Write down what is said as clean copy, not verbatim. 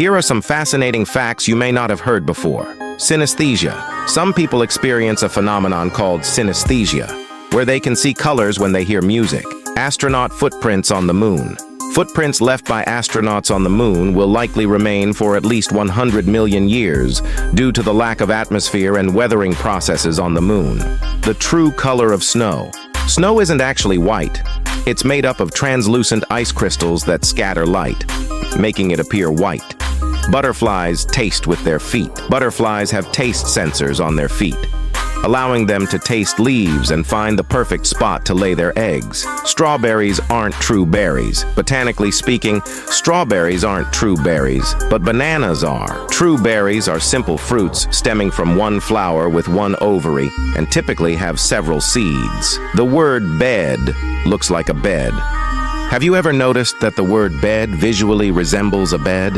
Here are some fascinating facts you may not have heard before. Synesthesia. Some people experience a phenomenon called synesthesia, where they can see colors when they hear music. Astronaut footprints on the moon. Footprints left by astronauts on the moon will likely remain for at least 100 million years due to the lack of atmosphere and weathering processes on the moon. The true color of snow. Snow isn't actually white. It's made up of translucent ice crystals that scatter light, making it appear white. Butterflies taste with their feet. Butterflies have taste sensors on their feet, allowing them to taste leaves and find the perfect spot to lay their eggs. Strawberries aren't true berries. Botanically speaking, strawberries aren't true berries, but bananas are. True berries are simple fruits stemming from one flower with one ovary and typically have several seeds. The word bed looks like a bed. Have you ever noticed that the word bed visually resembles a bed?